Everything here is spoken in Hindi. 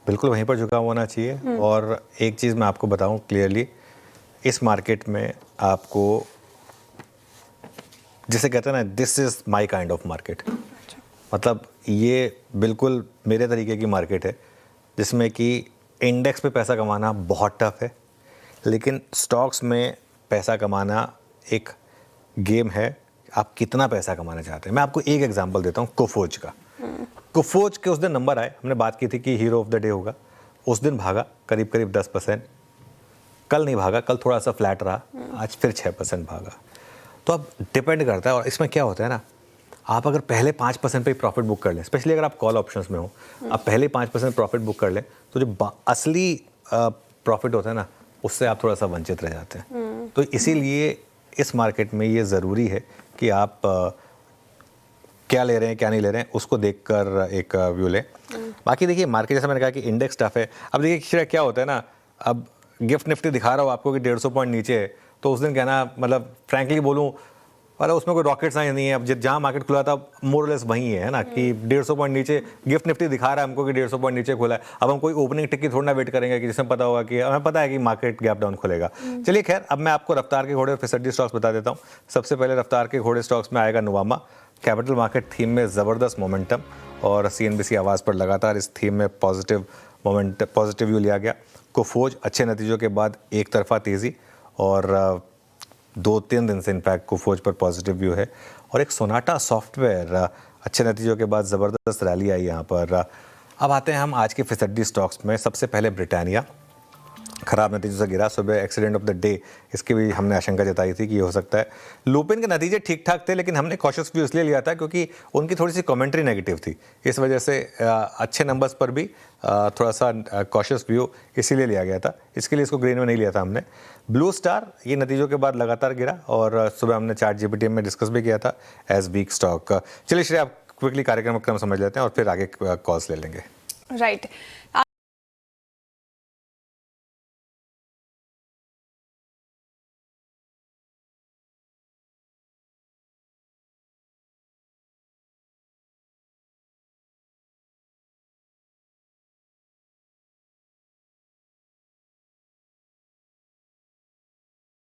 बिल्कुल वहीं पर झुकाव होना चाहिए। और एक चीज़ मैं आपको बताऊं क्लियरली, इस मार्केट में आपको जिसे कहते हैं ना, this is my kind of market, मतलब ये बिल्कुल मेरे तरीके की मार्केट है जिसमें कि इंडेक्स पे पैसा कमाना बहुत टफ है, लेकिन स्टॉक्स में पैसा कमाना एक गेम है। आप कितना पैसा कमाना चाहते हैं। मैं आपको एक एग्जांपल देता हूँ कोफोज का। कोफोज के उस दिन नंबर आए, हमने बात की थी कि हीरो ऑफ द डे होगा, उस दिन भागा करीब करीब 10%। कल नहीं भागा, कल थोड़ा सा फ्लैट रहा, आज फिर 6% भागा। तो अब डिपेंड करता है। और इसमें क्या होता है ना, आप अगर पहले 5% पे ही प्रॉफिट बुक कर लें, स्पेशली अगर आप कॉल ऑप्शंस में हो, आप पहले 5% प्रॉफिट बुक कर लें, तो जो असली प्रॉफिट होता है ना, उससे आप थोड़ा सा वंचित रह जाते हैं। तो इसीलिए इस मार्केट में ये ज़रूरी है कि आप क्या ले रहे हैं क्या नहीं ले रहे हैं उसको देखकर एक व्यू लें। बाकी देखिए मार्केट, जैसा मैंने कहा कि इंडेक्स टफ है। अब देखिए क्या होता है ना, अब गिफ्ट निफ्टी दिखा रहा हो आपको कि 150 पॉइंट नीचे है, तो उस दिन कहना, मतलब फ्रैंकली बोलूँ, मतलब उसमें कोई रॉकेट साइंस नहीं है। अब जहाँ मार्केट खुला था मोरलेस वही है ना, कि 150 पॉइंट नीचे गिफ्ट निफ्टी दिखा रहा है हमको कि 150 पॉइंट नीचे खुला है। अब हम कोई ओपनिंग टिक की थोड़ा ना वेट करेंगे कि जिसमें पता होगा कि हमें पता है कि मार्केट गैप डाउन खुलेगा। चलिए खैर, अब मैं आपको रफ्तार के घोड़े और फिसड्डी स्टॉक्स बता देता हूँ। सबसे पहले रफ्तार के घोड़े स्टॉक्स में आएगा नुवामा। कैपिटल मार्केट थीम में ज़बरदस्त मोमेंटम, और CNBC आवाज़ पर लगातार इस थीम में पॉजिटिव व्यू लिया गया। कोफोज अच्छे नतीजों के बाद एक तरफा तेज़ी, और 2-3 दिन से इनफैक्ट कोफोज पर पॉजिटिव व्यू है। और एक सोनाटा सॉफ्टवेयर अच्छे नतीजों के बाद ज़बरदस्त रैली आई यहाँ पर। अब आते हैं हम आज के फिसड्डी स्टॉक्स में। सबसे पहले ब्रिटानिया खराब नतीजों से गिरा सुबह, एक्सीडेंट ऑफ द डे, इसकी भी हमने आशंका जताई थी कि ये हो सकता है। लुपिन के नतीजे ठीक ठाक थे, लेकिन हमने कॉशियस व्यू इसलिए लिया था क्योंकि उनकी थोड़ी सी कमेंट्री नेगेटिव थी, इस वजह से अच्छे नंबर्स पर भी थोड़ा सा कॉशियस व्यू इसीलिए लिया गया था। इसके लिए इसको ग्रीन में नहीं लिया था हमने। ब्लू स्टार ये नतीजों के बाद लगातार गिरा, और सुबह हमने चार्ट GPT में डिस्कस भी किया था एज वीक स्टॉक। चलिए श्रेया, आप क्विकली कार्यक्रम क्रम समझ लेते हैं और फिर आगे कॉल्स ले लेंगे। राइट।